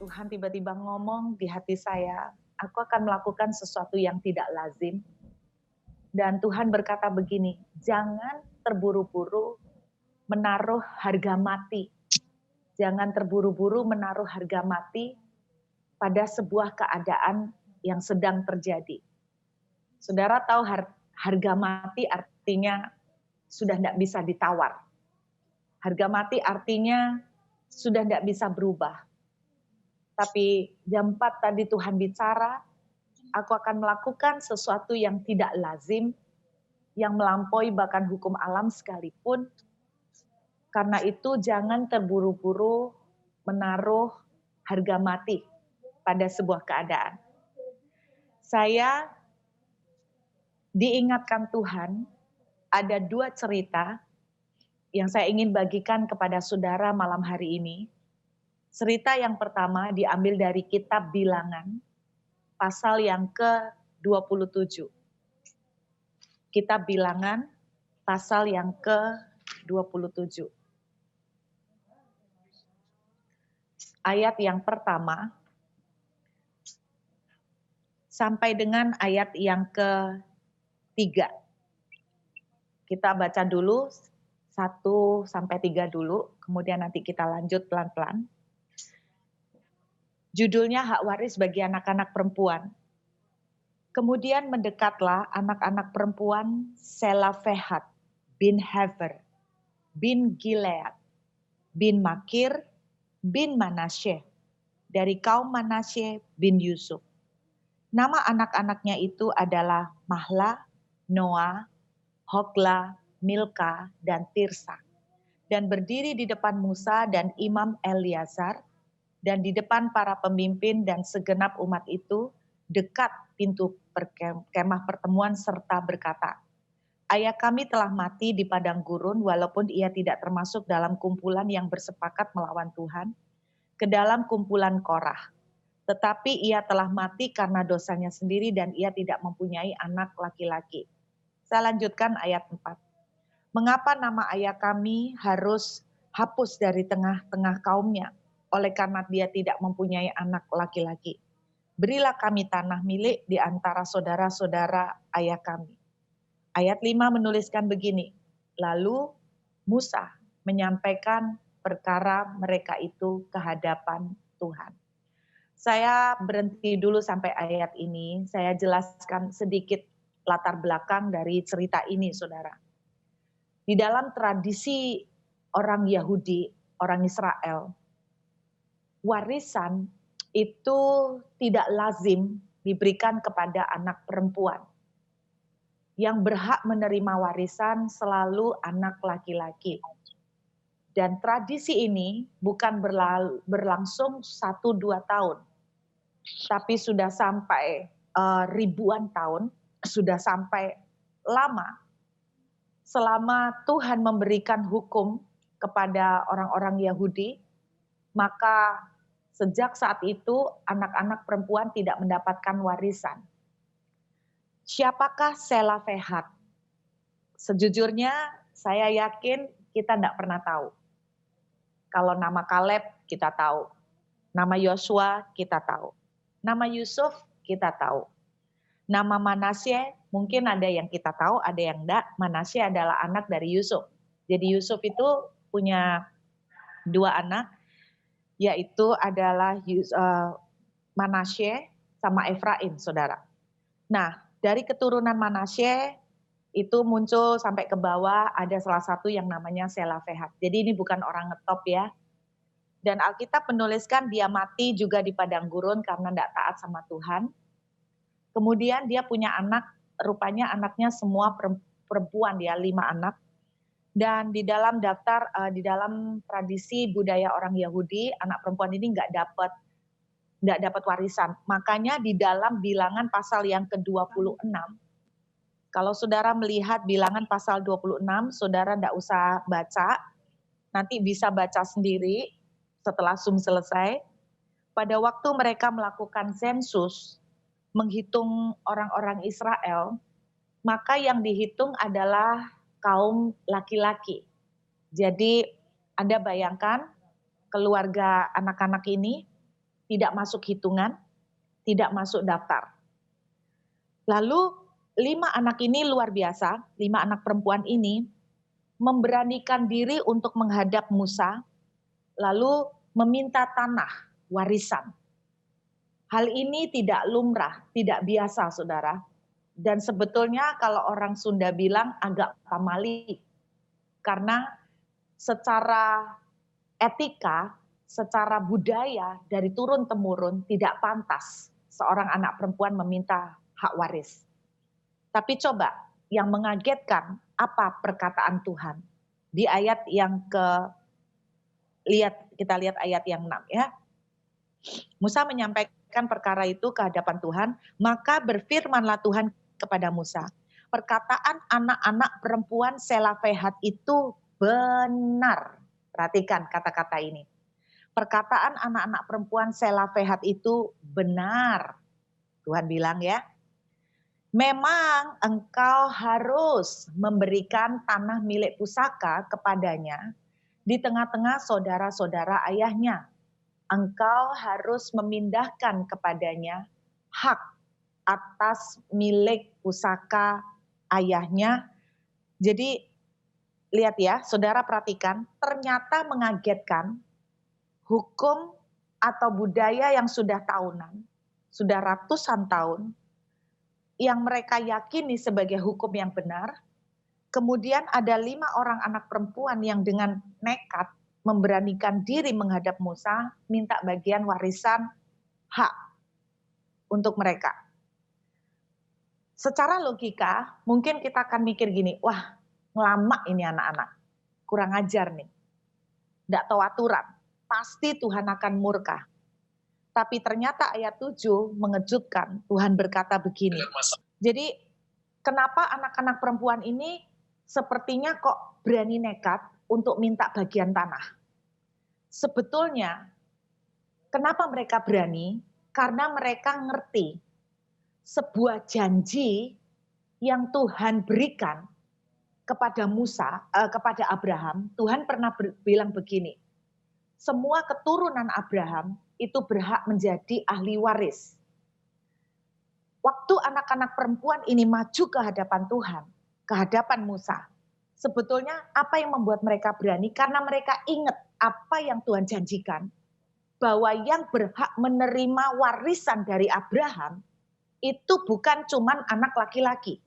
Tuhan tiba-tiba ngomong di hati saya, aku akan melakukan sesuatu yang tidak lazim. Dan Tuhan berkata begini, jangan terburu-buru menaruh harga mati. Jangan terburu-buru menaruh harga mati pada sebuah keadaan yang sedang terjadi. Saudara tahu harga mati artinya sudah tidak bisa ditawar. Harga mati artinya sudah tidak bisa berubah. Tapi jam 4 tadi Tuhan bicara, aku akan melakukan sesuatu yang tidak lazim, yang melampaui bahkan hukum alam sekalipun. Karena itu jangan terburu-buru menaruh harga mati pada sebuah keadaan. Saya diingatkan Tuhan, ada 2 cerita yang saya ingin bagikan kepada saudara malam hari ini. Cerita yang pertama diambil dari kitab Bilangan, pasal yang ke-27. Kitab Bilangan, pasal yang ke-27. Ayat yang pertama, sampai dengan ayat yang ke-3. Kita baca dulu 1 sampai 3 dulu, kemudian nanti kita lanjut pelan-pelan. Judulnya hak waris bagi anak-anak perempuan. Kemudian mendekatlah anak-anak perempuan Selafehat bin Hefer, bin Gilead, bin Makir, bin Manasye, dari kaum Manasye bin Yusuf. Nama anak-anaknya itu adalah Mahla, Noah, Hogla, Milka, dan Tirsa. Dan berdiri di depan Musa dan Imam Eleazar, dan di depan para pemimpin dan segenap umat itu, dekat pintu kemah pertemuan serta berkata, ayah kami telah mati di padang gurun walaupun ia tidak termasuk dalam kumpulan yang bersepakat melawan Tuhan, ke dalam kumpulan Korah. Tetapi ia telah mati karena dosanya sendiri dan ia tidak mempunyai anak laki-laki. Saya lanjutkan ayat 4. Mengapa nama ayah kami harus hapus dari tengah-tengah kaumnya? Oleh karena dia tidak mempunyai anak laki-laki. Berilah kami tanah milik di antara saudara-saudara ayah kami. Ayat 5 menuliskan begini. Lalu Musa menyampaikan perkara mereka itu ke hadapan Tuhan. Saya berhenti dulu sampai ayat ini. Saya jelaskan sedikit latar belakang dari cerita ini, saudara. Di dalam tradisi orang Yahudi, orang Israel, warisan itu tidak lazim diberikan kepada anak perempuan. Yang berhak menerima warisan selalu anak laki-laki. Dan tradisi ini bukan berlangsung 1-2 tahun, tapi sudah sampai ribuan tahun, sudah sampai lama. Selama Tuhan memberikan hukum kepada orang-orang Yahudi, maka sejak saat itu anak-anak perempuan tidak mendapatkan warisan. Siapakah Selafehat? Sejujurnya saya yakin kita tidak pernah tahu. Kalau nama Kaleb kita tahu, nama Yosua kita tahu, nama Yusuf kita tahu, nama Manasye mungkin ada yang kita tahu, ada yang enggak. Manasye adalah anak dari Yusuf. Jadi Yusuf itu punya 2 anak, yaitu adalah Manasye sama Efraim, saudara. Nah, dari keturunan Manasye itu muncul sampai ke bawah ada salah satu yang namanya Selafehat. Jadi ini bukan orang ngetop ya. Dan Alkitab menuliskan dia mati juga di padang gurun karena tidak taat sama Tuhan. Kemudian dia punya anak, rupanya anaknya semua perempuan, dia 5 anak. Dan di dalam daftar, di dalam tradisi budaya orang Yahudi, anak perempuan ini nggak dapat warisan. Makanya di dalam Bilangan pasal yang ke-26, kalau saudara melihat Bilangan pasal 26, saudara nggak usah baca, nanti bisa baca sendiri setelah Zoom selesai. Pada waktu mereka melakukan sensus, menghitung orang-orang Israel, maka yang dihitung adalah kaum laki-laki. Jadi Anda bayangkan keluarga anak-anak ini tidak masuk hitungan, tidak masuk daftar. Lalu 5 anak ini luar biasa, 5 anak perempuan ini memberanikan diri untuk menghadap Musa, lalu meminta tanah warisan. Hal ini tidak lumrah, tidak biasa saudara. Dan sebetulnya kalau orang Sunda bilang agak pamali. Karena secara etika, secara budaya dari turun-temurun tidak pantas seorang anak perempuan meminta hak waris. Tapi coba yang mengagetkan apa perkataan Tuhan. Di ayat yang kita lihat ayat yang 6 ya. Musa menyampaikan perkara itu ke hadapan Tuhan, maka berfirmanlah Tuhan kepada Musa, perkataan anak-anak perempuan Selafehat itu benar. Perhatikan kata-kata ini. Perkataan anak-anak perempuan Selafehat itu benar. Tuhan bilang ya, memang engkau harus memberikan tanah milik pusaka kepadanya di tengah-tengah saudara-saudara ayahnya. Engkau harus memindahkan kepadanya hak atas milik pusaka ayahnya. Jadi lihat ya, saudara perhatikan, ternyata mengagetkan hukum atau budaya yang sudah tahunan, sudah ratusan tahun, yang mereka yakini sebagai hukum yang benar. Kemudian ada 5 orang anak perempuan yang dengan nekat memberanikan diri menghadap Musa, minta bagian warisan hak untuk mereka. Secara logika, mungkin kita akan mikir gini, wah ngelamak ini anak-anak, kurang ajar nih, tidak tahu aturan, pasti Tuhan akan murka. Tapi ternyata ayat 7 mengejutkan, Tuhan berkata begini, jadi kenapa anak-anak perempuan ini sepertinya kok berani nekat untuk minta bagian tanah? Sebetulnya, kenapa mereka berani? Karena mereka ngerti sebuah janji yang Tuhan berikan kepada Musa, kepada Abraham. Tuhan pernah bilang begini, semua keturunan Abraham itu berhak menjadi ahli waris. Waktu anak-anak perempuan ini maju ke hadapan Tuhan, ke hadapan Musa, sebetulnya apa yang membuat mereka berani? Karena mereka ingat apa yang Tuhan janjikan, bahwa yang berhak menerima warisan dari Abraham itu bukan cuman anak laki-laki.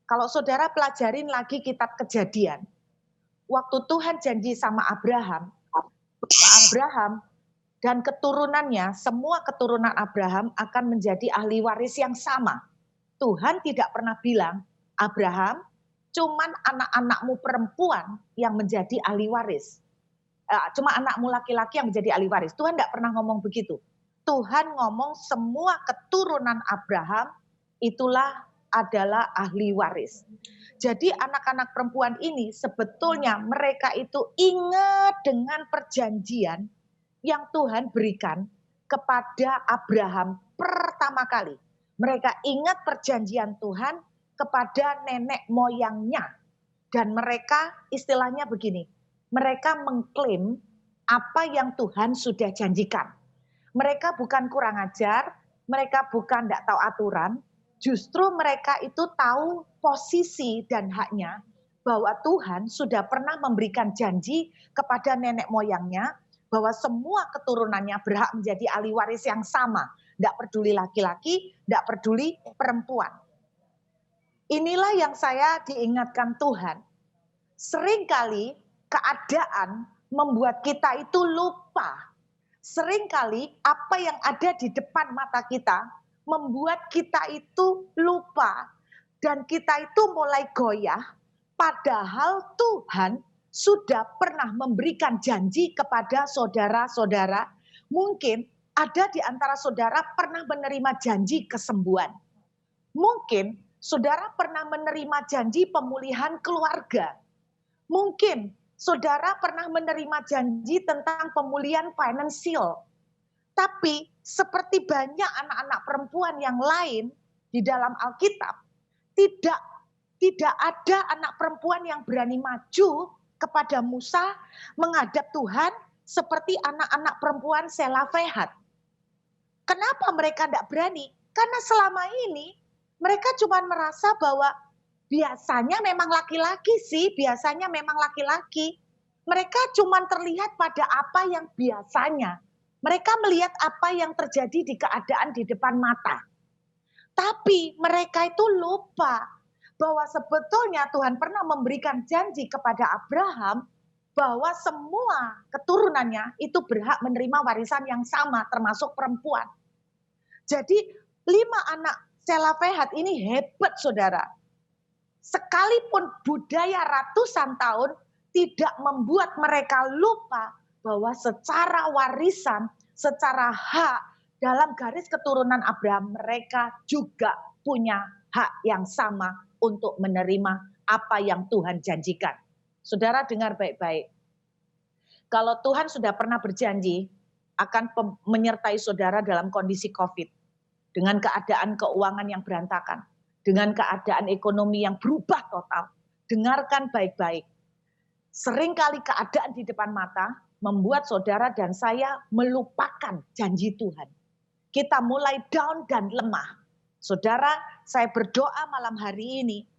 Kalau saudara pelajarin lagi kitab Kejadian, waktu Tuhan janji sama Abraham dan keturunannya, semua keturunan Abraham akan menjadi ahli waris yang sama. Tuhan tidak pernah bilang, Abraham, cuman anak-anakmu perempuan yang menjadi ahli waris. Cuma anakmu laki-laki yang menjadi ahli waris. Tuhan tidak pernah ngomong begitu. Tuhan ngomong semua keturunan Abraham itulah adalah ahli waris. Jadi anak-anak perempuan ini sebetulnya mereka itu ingat dengan perjanjian yang Tuhan berikan kepada Abraham pertama kali. Mereka ingat perjanjian Tuhan kepada nenek moyangnya. Dan mereka istilahnya begini, mereka mengklaim apa yang Tuhan sudah janjikan. Mereka bukan kurang ajar, mereka bukan tidak tahu aturan, justru mereka itu tahu posisi dan haknya bahwa Tuhan sudah pernah memberikan janji kepada nenek moyangnya bahwa semua keturunannya berhak menjadi ahli waris yang sama. Tidak peduli laki-laki, tidak peduli perempuan. Inilah yang saya diingatkan Tuhan. Seringkali keadaan membuat kita itu lupa. Seringkali apa yang ada di depan mata kita membuat kita itu lupa. Dan kita itu mulai goyah, padahal Tuhan sudah pernah memberikan janji kepada saudara-saudara. Mungkin ada di antara saudara pernah menerima janji kesembuhan. Mungkin saudara pernah menerima janji pemulihan keluarga. Mungkin saudara pernah menerima janji tentang pemulihan finansial. Tapi seperti banyak anak-anak perempuan yang lain di dalam Alkitab, tidak ada anak perempuan yang berani maju kepada Musa menghadap Tuhan seperti anak-anak perempuan Selafehat. Kenapa mereka tidak berani? Karena selama ini mereka cuma merasa bahwa biasanya memang laki-laki sih, biasanya memang laki-laki. Mereka cuma terlihat pada apa yang biasanya. Mereka melihat apa yang terjadi di keadaan di depan mata. Tapi mereka itu lupa bahwa sebetulnya Tuhan pernah memberikan janji kepada Abraham bahwa semua keturunannya itu berhak menerima warisan yang sama, termasuk perempuan. Jadi 5 anak Selafehat ini hebat, saudara. Sekalipun budaya ratusan tahun tidak membuat mereka lupa bahwa secara warisan, secara hak dalam garis keturunan Abraham, mereka juga punya hak yang sama untuk menerima apa yang Tuhan janjikan. Saudara dengar baik-baik. Kalau Tuhan sudah pernah berjanji akan menyertai saudara dalam kondisi COVID, dengan keadaan keuangan yang berantakan, dengan keadaan ekonomi yang berubah total, dengarkan baik-baik. Seringkali keadaan di depan mata membuat saudara dan saya melupakan janji Tuhan. Kita mulai down dan lemah. Saudara, saya berdoa malam hari ini,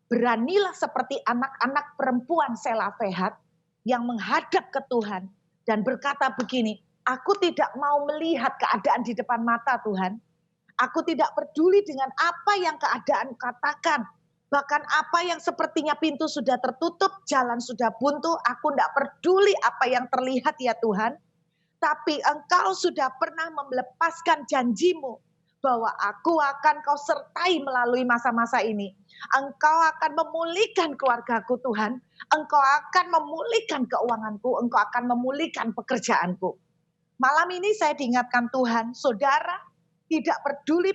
beranilah seperti anak-anak perempuan Selafehat yang menghadap ke Tuhan dan berkata begini, aku tidak mau melihat keadaan di depan mata Tuhan. Aku tidak peduli dengan apa yang keadaan katakan. Bahkan apa yang sepertinya pintu sudah tertutup, jalan sudah buntu. Aku tidak peduli apa yang terlihat ya Tuhan. Tapi Engkau sudah pernah melepaskan janjimu bahwa aku akan Kau sertai melalui masa-masa ini. Engkau akan memulihkan keluargaku Tuhan. Engkau akan memulihkan keuanganku. Engkau akan memulihkan pekerjaanku. Malam ini saya diingatkan Tuhan, saudara, tidak peduli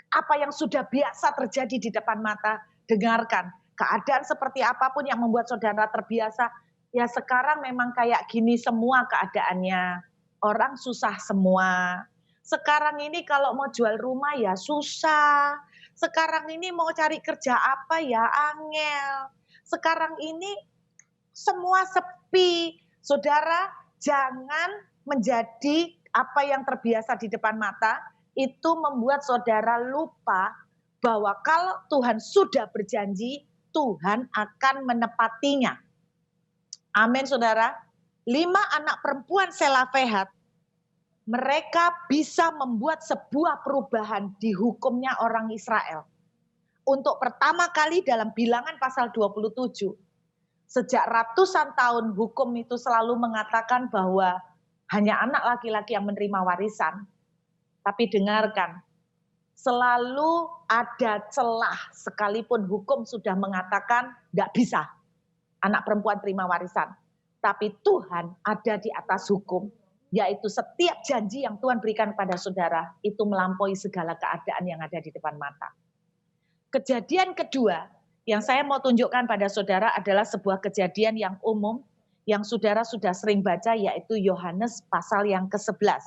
apa yang sudah biasa terjadi di depan mata, dengarkan. Keadaan seperti apapun yang membuat saudara terbiasa, ya sekarang memang kayak gini semua keadaannya. Orang susah semua. Sekarang ini kalau mau jual rumah ya susah. Sekarang ini mau cari kerja apa ya angel. Sekarang ini semua sepi. Saudara, jangan menjadi apa yang terbiasa di depan mata, itu membuat saudara lupa bahwa kalau Tuhan sudah berjanji, Tuhan akan menepatinya. Amin, saudara. 5 anak perempuan Selafehat, mereka bisa membuat sebuah perubahan di hukumnya orang Israel. Untuk pertama kali dalam Bilangan pasal 27, sejak ratusan tahun hukum itu selalu mengatakan bahwa hanya anak laki-laki yang menerima warisan. Tapi dengarkan, selalu ada celah sekalipun hukum sudah mengatakan tidak bisa anak perempuan terima warisan. Tapi Tuhan ada di atas hukum, yaitu setiap janji yang Tuhan berikan kepada saudara itu melampaui segala keadaan yang ada di depan mata. Kejadian kedua yang saya mau tunjukkan pada saudara adalah sebuah kejadian yang umum yang saudara sudah sering baca, yaitu Yohanes pasal yang ke-11.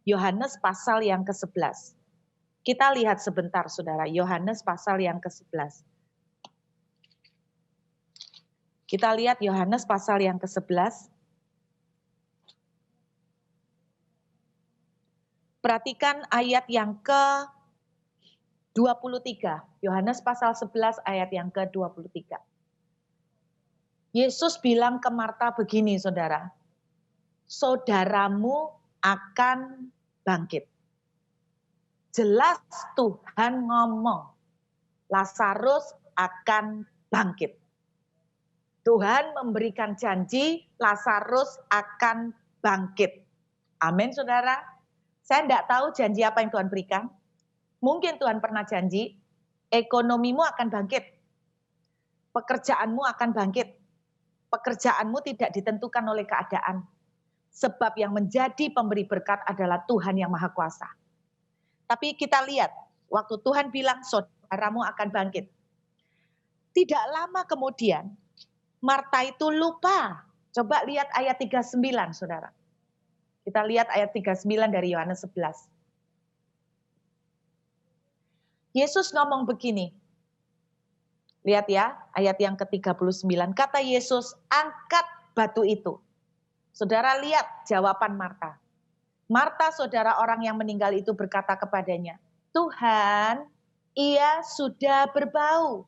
Yohanes pasal yang ke-11. Kita lihat sebentar saudara, Yohanes pasal yang ke-11. Kita lihat Yohanes pasal yang ke-11. Perhatikan ayat yang ke-23. Yohanes pasal 11 ayat yang ke-23. Yesus bilang ke Marta begini saudara, saudaramu akan bangkit. Jelas Tuhan ngomong, Lazarus akan bangkit. Tuhan memberikan janji, Lazarus akan bangkit. Amin saudara. Saya tidak tahu janji apa yang Tuhan berikan. Mungkin Tuhan pernah janji, ekonomimu akan bangkit. Pekerjaanmu akan bangkit. Pekerjaanmu tidak ditentukan oleh keadaan. Sebab yang menjadi pemberi berkat adalah Tuhan yang Maha Kuasa. Tapi kita lihat, waktu Tuhan bilang saudaramu akan bangkit. Tidak lama kemudian, Marta itu lupa. Coba lihat ayat 39 saudara. Kita lihat ayat 39 dari Yohanes 11. Yesus ngomong begini. Lihat ya, ayat yang ke-39. Kata Yesus, angkat batu itu. Saudara lihat jawaban Marta. Marta, saudara orang yang meninggal itu berkata kepadanya, Tuhan, ia sudah berbau,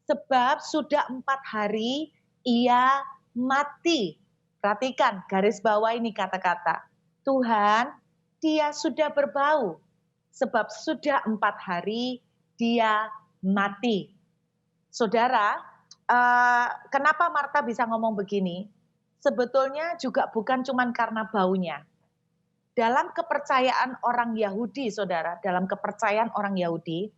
sebab sudah 4 hari ia mati. Perhatikan garis bawah ini kata-kata. Tuhan, dia sudah berbau, sebab sudah 4 hari dia mati. Saudara, kenapa Marta bisa ngomong begini? Sebetulnya juga bukan cuma karena baunya. Dalam kepercayaan orang Yahudi, saudara, dalam kepercayaan orang Yahudi,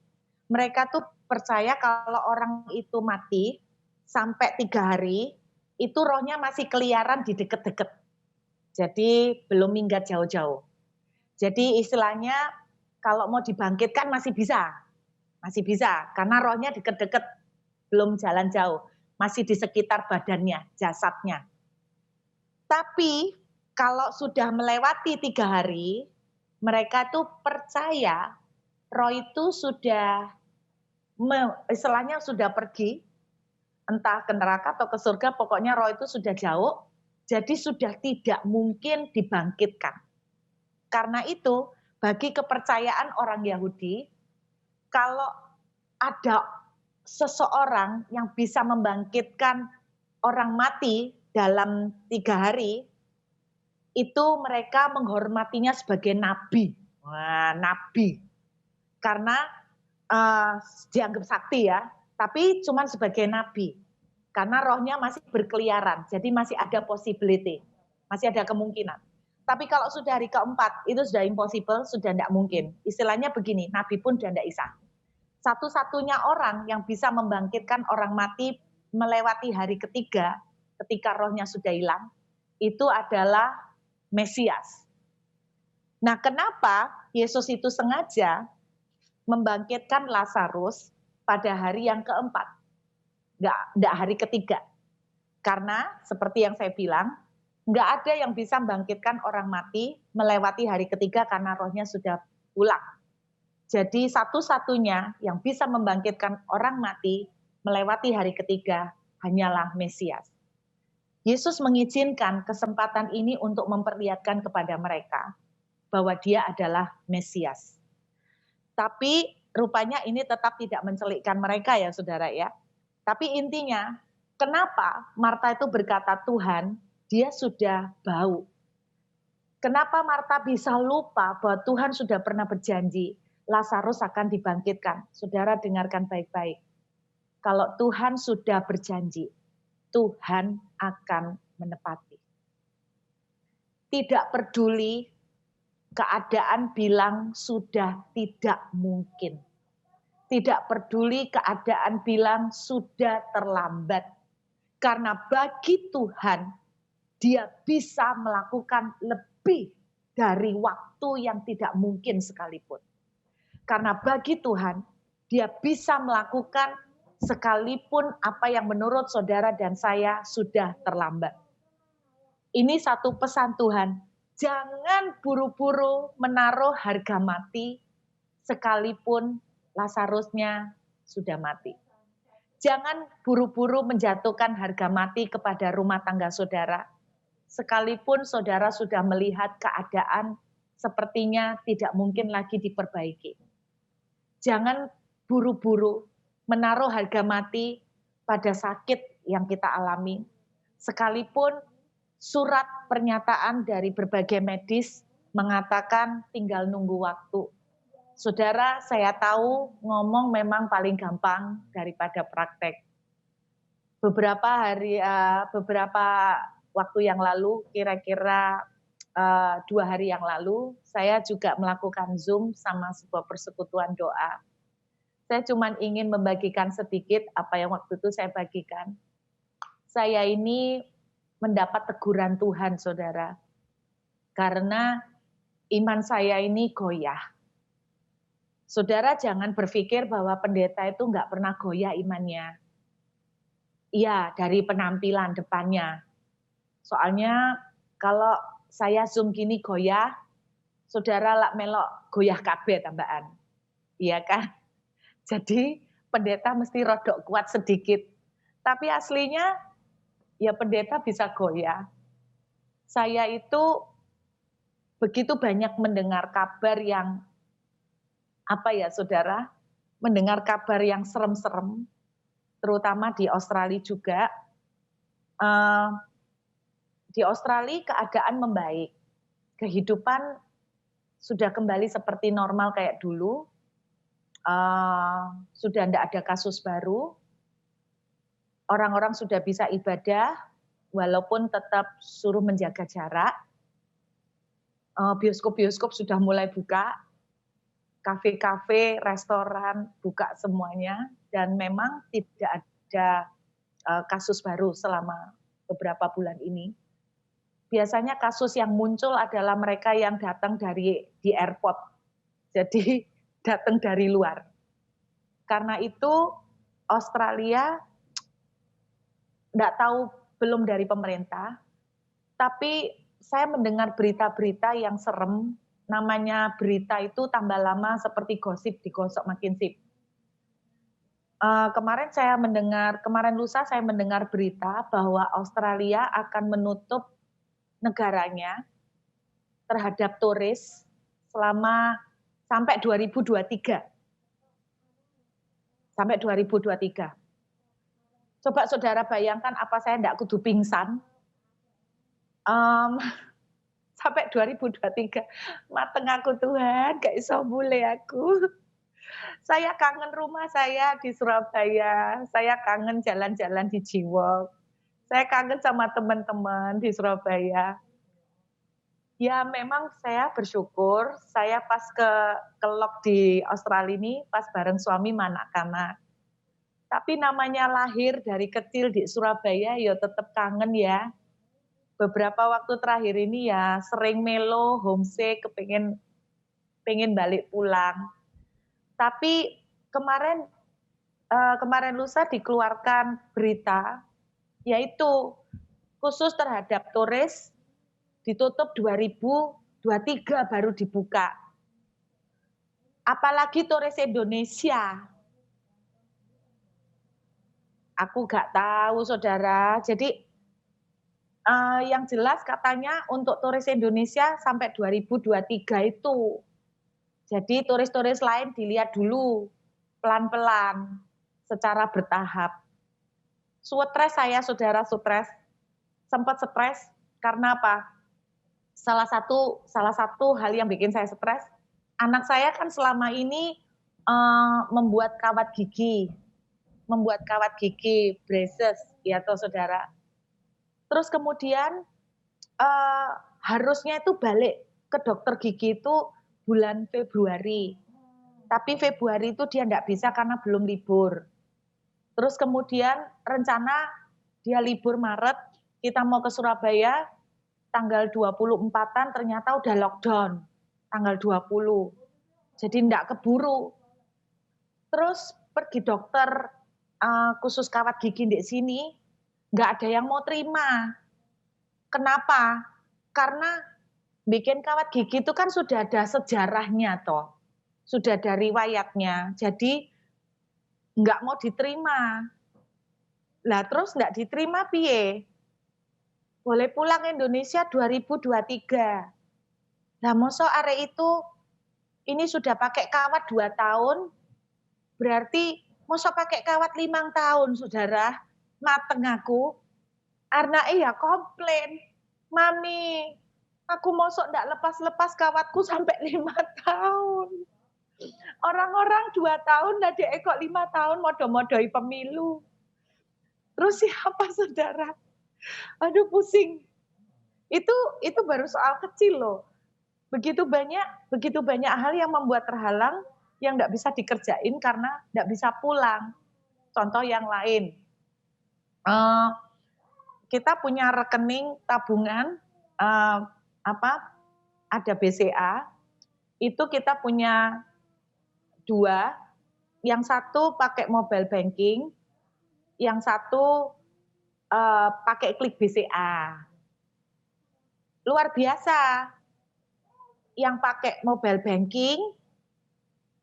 mereka tuh percaya kalau orang itu mati sampai 3 hari, itu rohnya masih keliaran di deket-deket. Jadi belum minggat jauh-jauh. Jadi istilahnya kalau mau dibangkitkan masih bisa, karena rohnya deket-deket, belum jalan jauh, masih di sekitar badannya, jasadnya. Tapi kalau sudah melewati 3 hari, mereka tuh percaya roh itu sudah istilahnya sudah pergi, entah ke neraka atau ke surga, pokoknya roh itu sudah jauh, jadi sudah tidak mungkin dibangkitkan. Karena itu, bagi kepercayaan orang Yahudi, kalau ada seseorang yang bisa membangkitkan orang mati dalam 3 hari, itu mereka menghormatinya sebagai nabi. Wah, nabi. Karena dianggap sakti ya, tapi cuma sebagai nabi. Karena rohnya masih berkeliaran, jadi masih ada possibility, masih ada kemungkinan. Tapi kalau sudah hari keempat, itu sudah impossible, sudah tidak mungkin. Istilahnya begini, nabi pun sudah tidak bisa. Satu-satunya orang yang bisa membangkitkan orang mati melewati hari ketiga, ketika rohnya sudah hilang, itu adalah Mesias. Nah, kenapa Yesus itu sengaja membangkitkan Lazarus pada hari yang keempat, nggak hari ketiga? Karena seperti yang saya bilang, nggak ada yang bisa membangkitkan orang mati melewati hari ketiga karena rohnya sudah pulang. Jadi satu-satunya yang bisa membangkitkan orang mati melewati hari ketiga hanyalah Mesias. Yesus mengizinkan kesempatan ini untuk memperlihatkan kepada mereka bahwa dia adalah Mesias. Tapi rupanya ini tetap tidak mencelikkan mereka ya saudara ya. Tapi intinya, kenapa Marta itu berkata Tuhan, dia sudah bau. Kenapa Marta bisa lupa bahwa Tuhan sudah pernah berjanji Lazarus akan dibangkitkan? Saudara dengarkan baik-baik. Kalau Tuhan sudah berjanji, Tuhan akan menepati. Tidak peduli keadaan bilang sudah tidak mungkin. Tidak peduli keadaan bilang sudah terlambat. Karena bagi Tuhan, dia bisa melakukan lebih dari waktu yang tidak mungkin sekalipun. Karena bagi Tuhan, dia bisa melakukan sekalipun apa yang menurut saudara dan saya sudah terlambat. Ini satu pesan Tuhan, jangan buru-buru menaruh harga mati sekalipun Lazarusnya sudah mati. Jangan buru-buru menjatuhkan harga mati kepada rumah tangga saudara, sekalipun saudara sudah melihat keadaan sepertinya tidak mungkin lagi diperbaiki. Jangan buru-buru menaruh harga mati pada sakit yang kita alami, sekalipun surat pernyataan dari berbagai medis mengatakan tinggal nunggu waktu. Saudara, saya tahu ngomong memang paling gampang daripada praktek. Beberapa waktu yang lalu, kira-kira 2 hari yang lalu, saya juga melakukan Zoom sama sebuah persekutuan doa. Saya cuma ingin membagikan sedikit apa yang waktu itu saya bagikan. Saya ini mendapat teguran Tuhan, saudara. Karena iman saya ini goyah. Saudara jangan berpikir bahwa pendeta itu nggak pernah goyah imannya. Iya, dari penampilan depannya. Soalnya kalau saya Zoom gini goyah, saudara lak melok goyah kabeh tambahan. Iya kan? Jadi pendeta mesti rodok kuat sedikit. Tapi aslinya ya pendeta bisa goyah. Saya itu begitu banyak mendengar kabar yang, apa ya saudara, mendengar kabar yang serem-serem, terutama di Australia juga. Eee, di Australia keadaan membaik, kehidupan sudah kembali seperti normal kayak dulu, sudah ndak ada kasus baru, orang-orang sudah bisa ibadah, walaupun tetap suruh menjaga jarak, bioskop-bioskop sudah mulai buka, kafe-kafe, restoran buka semuanya, dan memang tidak ada, kasus baru selama beberapa bulan ini. Biasanya kasus yang muncul adalah mereka yang datang dari di airport, jadi datang dari luar. Karena itu Australia nggak tahu, belum dari pemerintah, tapi saya mendengar berita-berita yang serem, namanya berita itu tambah lama seperti gosip digosok makin sip. Kemarin lusa saya mendengar berita bahwa Australia akan menutup negaranya terhadap turis selama sampai 2023. Sampai 2023. Coba saudara bayangkan apa saya ndak kudu pingsan, mmm, sampai 2023. Mateng aku Tuhan, gak iso mulai aku. Saya kangen rumah saya di Surabaya, saya kangen jalan-jalan di Jiwok, saya kangen sama teman-teman di Surabaya. Ya memang saya bersyukur, saya pas ke-lock di Australia ini pas bareng suami sama anak-anak. Tapi namanya lahir dari kecil di Surabaya, ya tetap kangen ya. Beberapa waktu terakhir ini ya sering melo, homesick, pengen balik pulang. Tapi kemarin kemarin lusa dikeluarkan berita, yaitu khusus terhadap turis ditutup 2023 baru dibuka. Apalagi turis Indonesia. Aku nggak tahu saudara. Jadi yang jelas katanya untuk turis Indonesia sampai 2023 itu. Jadi turis-turis lain dilihat dulu, pelan-pelan, secara bertahap. Stres saya saudara, sempat stres karena apa? Salah satu hal yang bikin saya stres, anak saya kan selama ini, membuat kawat gigi, braces ya toh saudara. Terus kemudian, eee, harusnya itu balik ke dokter gigi itu bulan Februari, tapi Februari itu dia nggak bisa karena belum libur. Terus kemudian rencana dia libur Maret, kita mau ke Surabaya, tanggal 24-an ternyata udah lockdown, tanggal 20. Jadi nggak keburu. Terus pergi dokter, khusus kawat gigi di sini, nggak ada yang mau terima. Kenapa? Karena bikin kawat gigi itu kan sudah ada sejarahnya toh, sudah ada riwayatnya, jadi nggak mau diterima. Lah terus nggak diterima piye? Boleh pulang Indonesia 2023. Lah mosok arek itu ini sudah pakai kawat 2 tahun, berarti mosok pakai kawat 5 tahun saudara, mateng aku. Anake ya komplain, "Mami, aku mosok ndak lepas-lepas kawatku sampai 5 tahun. Orang-orang 2 tahun, lah dek kok 5 tahun modo-modoi pemilu." Terus siapa saudara? Aduh pusing. Itu baru soal kecil loh. Begitu banyak hal yang membuat terhalang, yang nggak bisa dikerjain karena nggak bisa pulang. Contoh yang lain, eee, kita punya rekening tabungan, eee, apa, ada BCA, itu kita punya 2, yang satu pakai mobile banking, yang satu, pakai klik BCA. Luar biasa, yang pakai mobile banking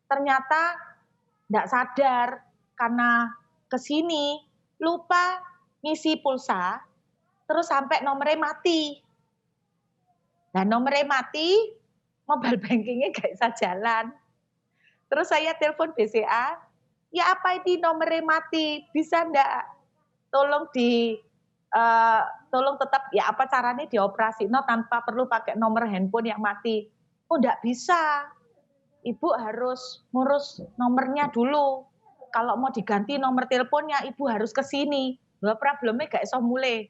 ternyata nggak sadar karena ke sini lupa ngisi pulsa, terus sampai nomornya mati. Nah nomornya mati, mobile bankingnya nggak bisa jalan. Terus saya telepon BCA, ya apa ini nomornya mati, bisa ndak? Tolong tolong tetap ya apa caranya dioperasi no tanpa perlu pakai nomor handphone yang mati. Oh ndak bisa, ibu harus ngurus nomornya dulu. Kalau mau diganti nomor teleponnya, ibu harus ke sini. Lah problemnya gak iso mulai.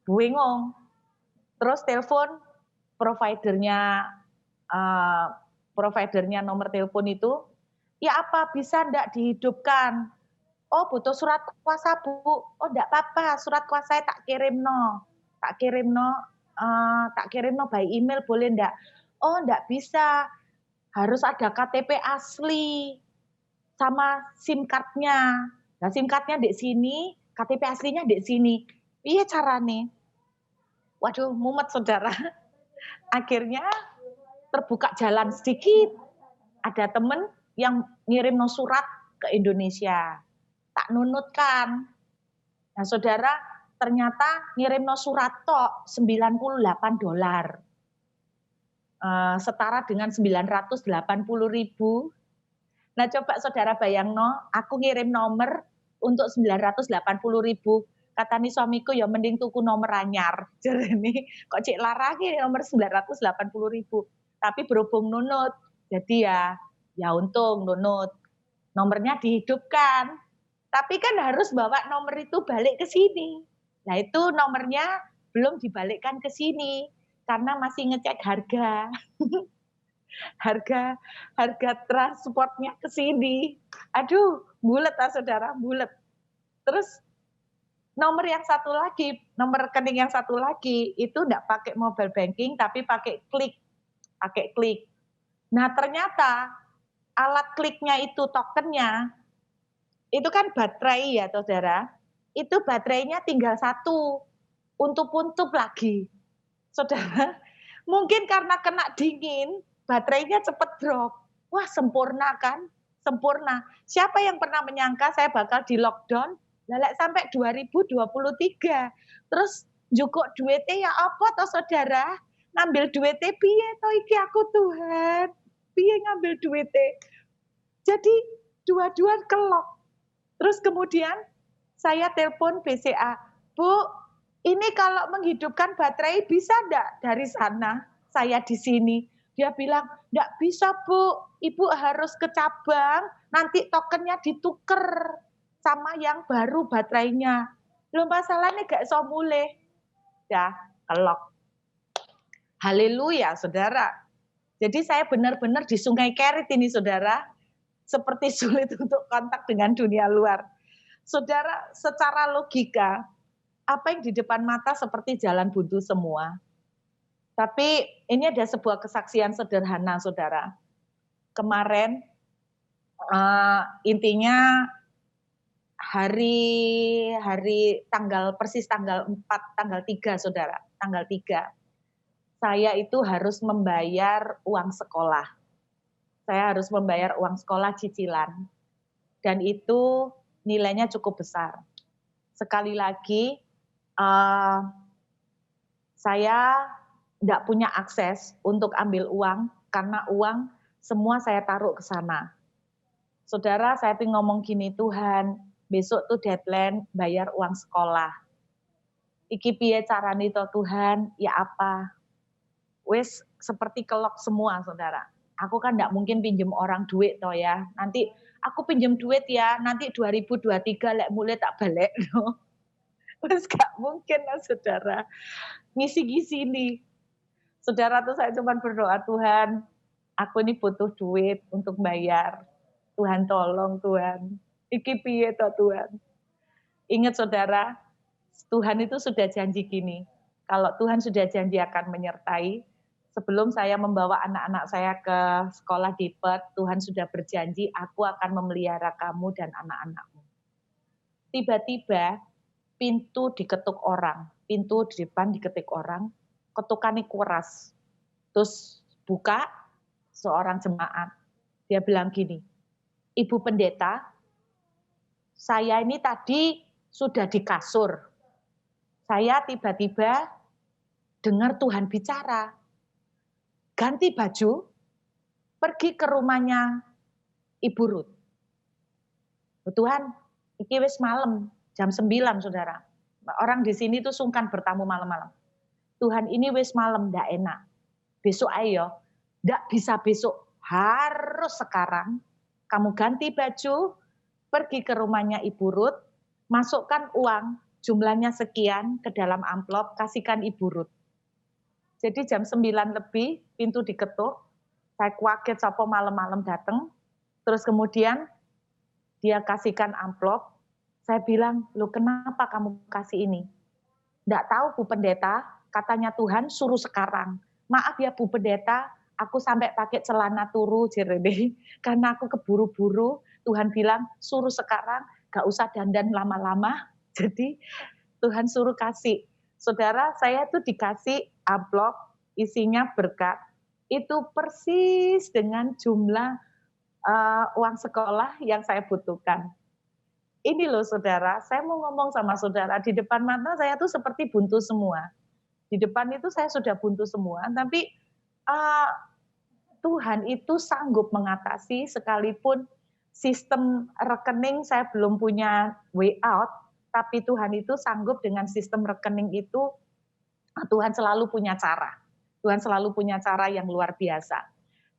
Bingung. Terus telepon providernya nomor telepon itu, ya apa bisa ndak dihidupkan? Oh butuh surat kuasa Bu. Oh ndak apa-apa, surat kuasa tak kirim no. Tak kirim no, by email boleh ndak? Oh ndak bisa, harus ada KTP asli sama SIM card-nya. Nah SIM card-nya di sini, KTP aslinya di sini. Iya carane. Waduh, mumet saudara. Akhirnya terbuka jalan sedikit. Ada temen yang ngirim no surat ke Indonesia. Tak nunutkan. Nah saudara, ternyata ngirim no surat tok $98. Setara dengan 980.000. Nah coba saudara bayang no, aku ngirim nomor untuk 980.000. Kata nih suamiku ya mending tuku nomor anyar. Jadi kok cek larang nomor 980.000. Tapi berhubung nunut, jadi ya untung nunut. Nomornya dihidupkan. Tapi kan harus bawa nomor itu balik ke sini. Nah itu nomornya belum dibalikkan ke sini karena masih ngecek harga. harga transportnya ke sini. Aduh, bulet saudara, bulet. Terus nomor yang satu lagi, nomor rekening yang satu lagi itu enggak pakai mobile banking tapi pakai klik. Nah, ternyata alat kliknya itu tokennya itu kan baterai ya, saudara. Itu baterainya tinggal satu, untup-untup lagi. Saudara, mungkin karena kena dingin, baterainya cepat drop. Wah, sempurna kan? Sempurna. Siapa yang pernah menyangka saya bakal di lockdown? Lalek sampai 2023. Terus jukuk duitnya ya apa toh saudara? Ngambil duitnya piye toh iki aku Tuhan? Piye ngambil duitnya? Jadi dua-duaan kelok. Terus kemudian saya telepon BCA, Bu, ini kalau menghidupkan baterai bisa enggak dari sana? Saya di sini. Dia bilang, enggak bisa Bu, Ibu harus ke cabang, nanti tokennya ditukar sama yang baru baterainya. Belum masalahnya gak iso mulih. Ya, kelok. Haleluya, saudara. Jadi saya benar-benar di Sungai Kerit ini, saudara. Seperti sulit untuk kontak dengan dunia luar. Saudara, secara logika, apa yang di depan mata seperti jalan buntu semua. Tapi ini ada sebuah kesaksian sederhana, saudara. Kemarin, intinya hari persis tanggal 4, tanggal 3, saudara. Tanggal 3. Saya itu harus membayar uang sekolah. Saya harus membayar uang sekolah cicilan. Dan itu nilainya cukup besar. Sekali lagi, saya tidak punya akses untuk ambil uang, karena uang semua saya taruh ke sana. Saudara, saya pengen ngomong gini, Tuhan, besok tuh deadline bayar uang sekolah. Iki piye carane toh Tuhan, ya apa? Wes seperti kelok semua, saudara. Aku kan tidak mungkin pinjem orang duit toh ya. Nanti aku pinjem duit ya, nanti 2023 lek mulai tak balik. No. Terus gak mungkin lah saudara. Ngisi-ngisi nih. Saudara tuh saya cuma berdoa, Tuhan, aku ini butuh duit untuk bayar. Tuhan tolong Tuhan. Iki piye toh Tuhan. Ingat saudara, Tuhan itu sudah janji gini. Kalau Tuhan sudah janji akan menyertai, sebelum saya membawa anak-anak saya ke sekolah di Perth, Tuhan sudah berjanji, aku akan memelihara kamu dan anak-anakmu. Tiba-tiba, pintu diketuk orang, pintu di depan diketik orang, ketukannya keras. Terus buka, seorang jemaat. Dia bilang gini, Ibu pendeta, saya ini tadi sudah di kasur. Saya tiba-tiba dengar Tuhan bicara. Ganti baju, pergi ke rumahnya Ibu Ruth. Tuhan, iki wis malam, jam 9, saudara. Orang di sini tuh sungkan bertamu malam-malam. Tuhan, ini wis malam, ndak enak. Besok ayo, ndak bisa besok, harus sekarang. Kamu ganti baju, pergi ke rumahnya Ibu Ruth, masukkan uang, jumlahnya sekian ke dalam amplop, kasihkan Ibu Ruth. Jadi jam 9 lebih, pintu diketuk, saya kaget sopo malam-malam datang, terus kemudian dia kasihkan amplop, saya bilang, loh kenapa kamu kasih ini? Nggak tahu Bu Pendeta, katanya Tuhan suruh sekarang. Maaf ya Bu Pendeta, aku sampai pakai celana turu, Jeremy, karena aku keburu-buru, Tuhan bilang suruh sekarang, gak usah dandan lama-lama, jadi Tuhan suruh kasih. Saudara, saya tuh dikasih amplop, isinya berkat, itu persis dengan jumlah uang sekolah yang saya butuhkan. Ini loh saudara, saya mau ngomong sama saudara, di depan mata saya tuh seperti buntu semua. Di depan itu saya sudah buntu semua, tapi Tuhan itu sanggup mengatasi sekalipun sistem rekening saya belum punya way out, tapi Tuhan itu sanggup dengan sistem rekening itu, Tuhan selalu punya cara. Tuhan selalu punya cara yang luar biasa.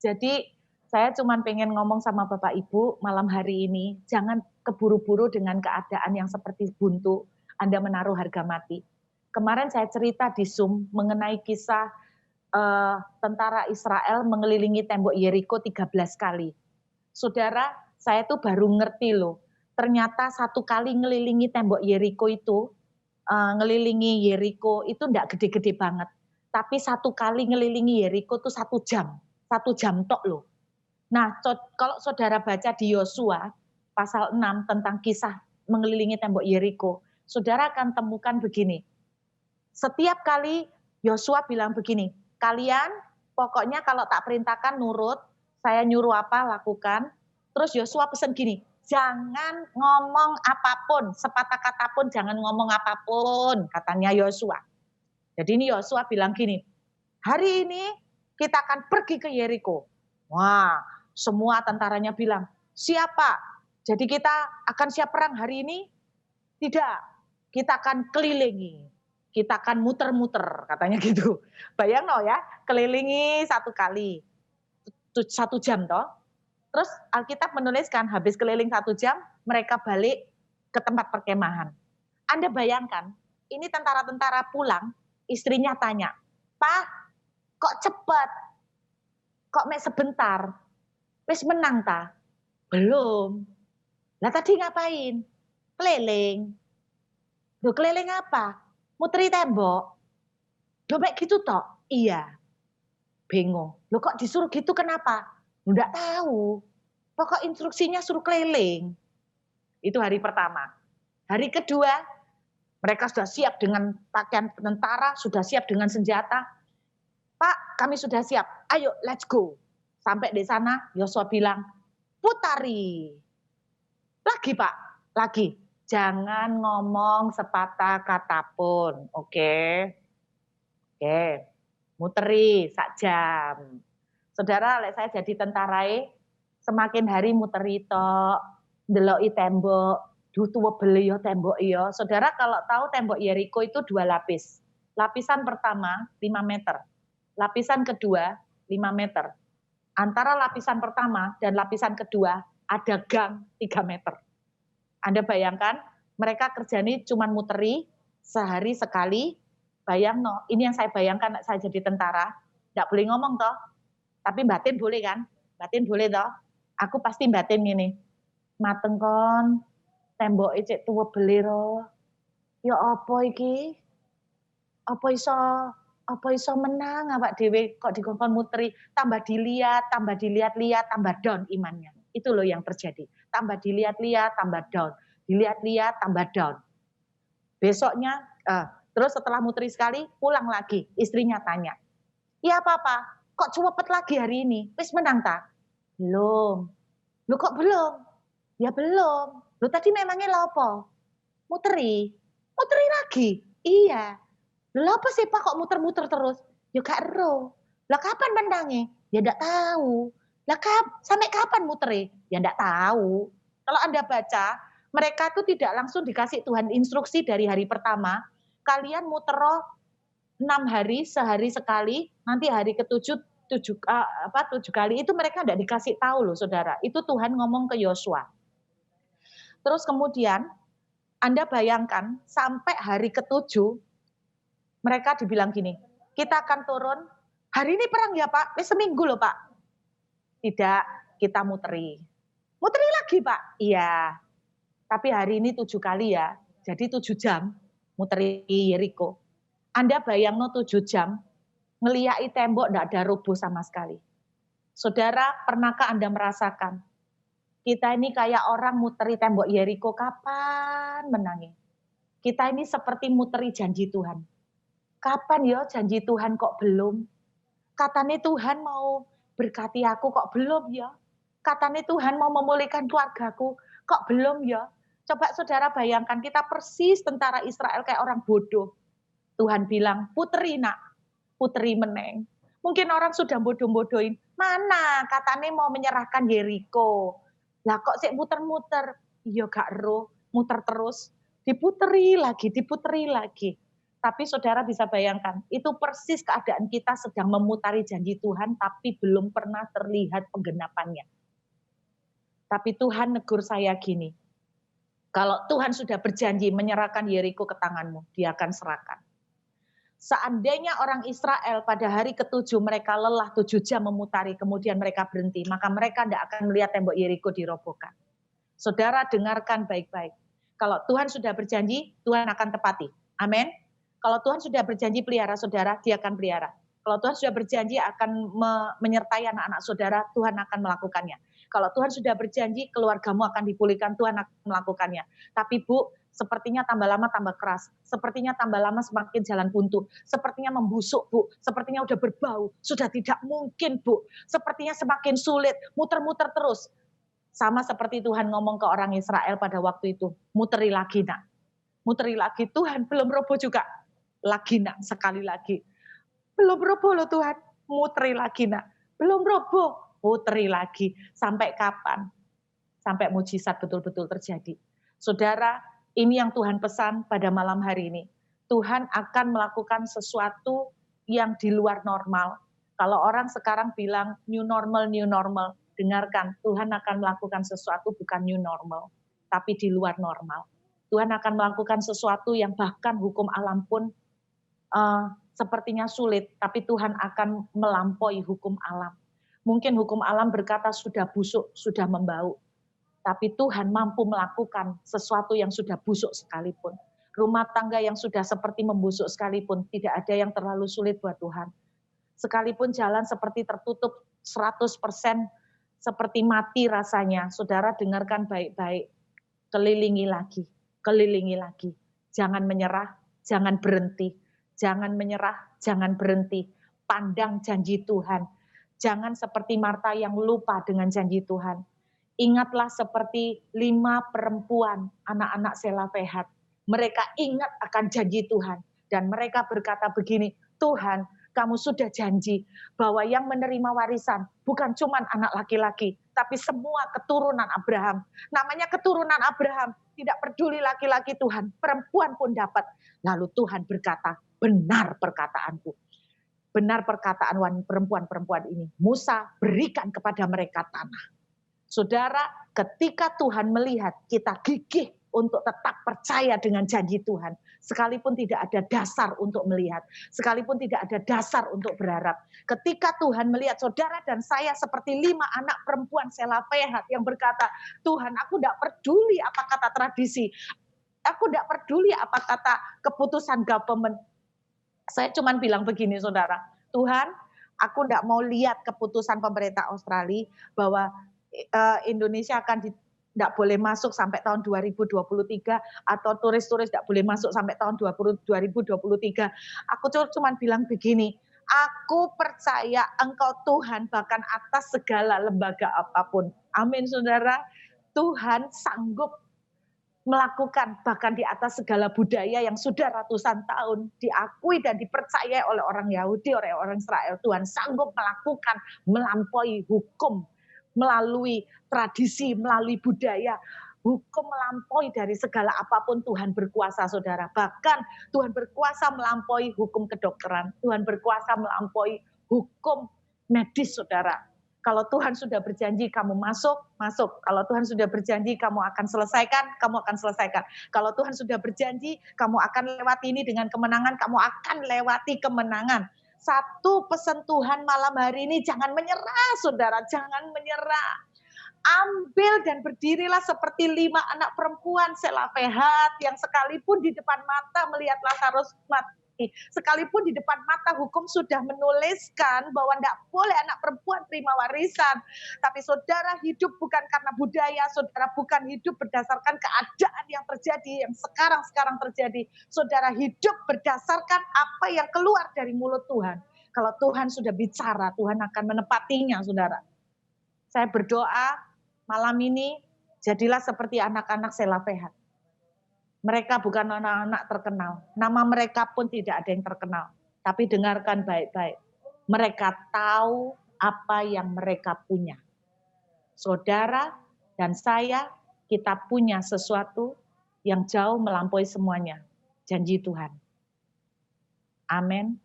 Jadi saya cuma pengen ngomong sama Bapak Ibu malam hari ini, jangan keburu-buru dengan keadaan yang seperti buntu, Anda menaruh harga mati. Kemarin saya cerita di Zoom mengenai kisah tentara Israel mengelilingi tembok Yeriko 13 kali. Saudara, saya tuh baru ngerti loh, ternyata satu kali ngelilingi tembok Yeriko itu, ngelilingi Yeriko itu enggak gede-gede banget. Tapi satu kali ngelilingi Yeriko tuh 1 jam tok loh. Nah, kalau saudara baca di Yosua pasal 6 tentang kisah mengelilingi tembok Yeriko, saudara akan temukan begini. Setiap kali Yosua bilang begini, kalian pokoknya kalau tak perintahkan nurut, saya nyuruh apa lakukan. Terus Yosua pesan gini, jangan ngomong apapun, sepatah kata pun jangan ngomong apapun, katanya Yosua. Jadi ini Yosua bilang gini, hari ini kita akan pergi ke Yeriko. Wah, semua tentaranya bilang, siapa? Jadi kita akan siap perang hari ini? Tidak, kita akan kelilingi. Kita akan muter-muter, katanya gitu. Bayang no ya, kelilingi 1 kali. 1 jam toh. Terus Alkitab menuliskan habis keliling 1 jam, mereka balik ke tempat perkemahan. Anda bayangkan, ini tentara-tentara pulang, istrinya tanya, Pak, kok cepat? Kok mek sebentar? Wis menang ta? Belum. Lah tadi ngapain? Keliling. Loh keliling apa? Muteri tembok. Loh mek gitu toh? Iya. Bingung. Loh kok disuruh gitu kenapa? Nggak tahu. Pokok instruksinya suruh keliling. Itu hari pertama. Hari kedua, mereka sudah siap dengan pakaian tentara, sudah siap dengan senjata. Pak, kami sudah siap. Ayo, let's go. Sampai di sana, Yosua bilang, putari. Lagi, Pak. Lagi. Jangan ngomong sepatah kata pun. Oke. Oke. Muteri sak jam. Saudara, lek saya jadi tentara, semakin hari muteri tok, ndeloki tembok, duh tuwa beli yo tembok yo. Saudara kalau tahu tembok Yeriko itu 2 lapis. Lapisan pertama 5 meter. Lapisan kedua 5 meter. Antara lapisan pertama dan lapisan kedua ada gang 3 meter. Anda bayangkan, mereka kerjanya cuma muteri sehari sekali. Bayang no, ini yang saya bayangkan saya jadi tentara. Nggak boleh ngomong toh, tapi batin boleh kan? Batin boleh toh. Aku pasti batin gini. Mateng kon, tembok cek tuwa beli ro. Ya apa iki? Apa iso menang awak dhewe kok dikongkon muteri, tambah dilihat, tambah down imannya. Itu loh yang terjadi. Tambah dilihat-lihat, tambah down. Dilihat-lihat, tambah down. Besoknya, terus setelah muteri sekali, pulang lagi. Istrinya tanya, iya apa-apa, kok cepet lagi hari ini? Wis menang tak? Belum. Loh kok belum? Ya belum. Loh tadi memangnya apa? Muteri. Muteri lagi? Iya. Lah apa sih Pak kok muter-muter terus? Ya gak ero. Lah kapan menangnya? Ya ndak tahu. Lah sampai kapan mutere? Ya ndak tahu. Kalau Anda baca, mereka tuh tidak langsung dikasih Tuhan instruksi dari hari pertama, kalian mutero 6 hari, sehari sekali, nanti hari ketujuh 7 kali itu mereka ndak dikasih tahu loh Saudara. Itu Tuhan ngomong ke Yosua. Terus kemudian Anda bayangkan sampai hari ketujuh mereka dibilang gini, kita akan turun, hari ini perang ya Pak, ini seminggu loh Pak. Tidak, kita muteri. Muteri lagi Pak? Iya, tapi hari ini 7 kali ya, jadi 7 jam muteri Yeriko. Anda bayang no 7 jam, ngeliai tembok tidak ada roboh sama sekali. Saudara, pernahkah Anda merasakan, kita ini kayak orang muteri tembok Yeriko, kapan menangis? Kita ini seperti muteri janji Tuhan. Kapan ya janji Tuhan kok belum? Katanya Tuhan mau berkati aku kok belum ya? Katanya Tuhan mau memulihkan keluargaku kok belum ya? Coba saudara bayangkan kita persis tentara Israel kayak orang bodoh. Tuhan bilang, putri nak, putri meneng. Mungkin orang sudah bodoh-bodohin, mana katanya mau menyerahkan Yeriko. Lah kok sih muter-muter? Iya gak roh, muter terus. Diputeri lagi. Tapi saudara bisa bayangkan, itu persis keadaan kita sedang memutari janji Tuhan, tapi belum pernah terlihat penggenapannya. Tapi Tuhan negur saya gini, kalau Tuhan sudah berjanji menyerahkan Yeriko ke tanganmu, dia akan serahkan. Seandainya orang Israel pada hari ketujuh mereka lelah 7 jam memutari, kemudian mereka berhenti, maka mereka tidak akan melihat tembok Yeriko dirobohkan. Saudara dengarkan baik-baik. Kalau Tuhan sudah berjanji, Tuhan akan tepati. Amin. Kalau Tuhan sudah berjanji pelihara saudara, dia akan pelihara. Kalau Tuhan sudah berjanji akan menyertai anak-anak saudara, Tuhan akan melakukannya. Kalau Tuhan sudah berjanji keluargamu akan dipulihkan, Tuhan akan melakukannya. Tapi Bu, sepertinya tambah lama tambah keras. Sepertinya tambah lama semakin jalan buntu. Sepertinya membusuk Bu. Sepertinya udah berbau. Sudah tidak mungkin Bu. Sepertinya semakin sulit. Muter-muter terus. Sama seperti Tuhan ngomong ke orang Israel pada waktu itu. Muteri lagi nak. Muteri lagi. Tuhan belum roboh juga. Lagi nak, sekali lagi. Belum roboh loh Tuhan. Muteri lagi nak. Belum roboh. Muteri lagi. Sampai kapan? Sampai mujizat betul-betul terjadi. Saudara, ini yang Tuhan pesan pada malam hari ini. Tuhan akan melakukan sesuatu yang di luar normal. Kalau orang sekarang bilang new normal, dengarkan, Tuhan akan melakukan sesuatu bukan new normal, tapi di luar normal. Tuhan akan melakukan sesuatu yang bahkan hukum alam pun sepertinya sulit, tapi Tuhan akan melampaui hukum alam. Mungkin hukum alam berkata sudah busuk, sudah membau, tapi Tuhan mampu melakukan sesuatu yang sudah busuk sekalipun. Rumah tangga yang sudah seperti membusuk sekalipun, tidak ada yang terlalu sulit buat Tuhan. Sekalipun jalan seperti tertutup 100%, seperti mati rasanya, saudara dengarkan baik-baik, kelilingi lagi. Jangan menyerah, jangan berhenti. Jangan menyerah, jangan berhenti. Pandang janji Tuhan. Jangan seperti Marta yang lupa dengan janji Tuhan. Ingatlah seperti 5 perempuan, anak-anak Selafehat. Mereka ingat akan janji Tuhan. Dan mereka berkata begini, Tuhan, kamu sudah janji bahwa yang menerima warisan bukan cuma anak laki-laki, tapi semua keturunan Abraham. Namanya keturunan Abraham, tidak peduli laki-laki Tuhan, perempuan pun dapat. Lalu Tuhan berkata, benar perkataanku. Benar perkataan perempuan-perempuan ini. Musa berikan kepada mereka tanah. Saudara, ketika Tuhan melihat kita gigih untuk tetap percaya dengan janji Tuhan, sekalipun tidak ada dasar untuk melihat, sekalipun tidak ada dasar untuk berharap. Ketika Tuhan melihat saudara dan saya seperti 5 anak perempuan Selafehat yang berkata, Tuhan aku tidak peduli apa kata tradisi, aku tidak peduli apa kata keputusan government. Saya cuma bilang begini saudara, Tuhan aku tidak mau lihat keputusan pemerintah Australia bahwa Indonesia akan tidak boleh masuk sampai tahun 2023 atau turis-turis tidak boleh masuk sampai tahun 2023. Aku cuma bilang begini, aku percaya Engkau Tuhan bahkan atas segala lembaga apapun. Amin saudara. Tuhan sanggup melakukan bahkan di atas segala budaya yang sudah ratusan tahun diakui dan dipercayai oleh orang Yahudi, oleh orang Israel. Tuhan sanggup melakukan melampaui hukum, melalui tradisi, melalui budaya. Hukum melampaui dari segala apapun Tuhan berkuasa, saudara. Bahkan Tuhan berkuasa melampaui hukum kedokteran. Tuhan berkuasa melampaui hukum medis, saudara. Kalau Tuhan sudah berjanji kamu masuk, masuk. Kalau Tuhan sudah berjanji kamu akan selesaikan, kamu akan selesaikan. Kalau Tuhan sudah berjanji kamu akan lewati ini dengan kemenangan, kamu akan lewati kemenangan. Satu pesan Tuhan malam hari ini, jangan menyerah saudara, jangan menyerah. Ambil dan berdirilah seperti 5 anak perempuan Selafehat yang sekalipun di depan mata melihat Lazarus mati, sekalipun di depan mata hukum sudah menuliskan bahwa tidak boleh anak perempuan terima warisan. Tapi saudara hidup bukan karena budaya, saudara bukan hidup berdasarkan keadaan yang terjadi, yang sekarang terjadi. Saudara hidup berdasarkan apa yang keluar dari mulut Tuhan. Kalau Tuhan sudah bicara, Tuhan akan menepatinya, saudara. Saya berdoa malam ini jadilah seperti anak-anak Selafehat. Mereka bukan anak-anak terkenal. Nama mereka pun tidak ada yang terkenal. Tapi dengarkan baik-baik. Mereka tahu apa yang mereka punya. Saudara dan saya, kita punya sesuatu yang jauh melampaui semuanya. Janji Tuhan. Amin.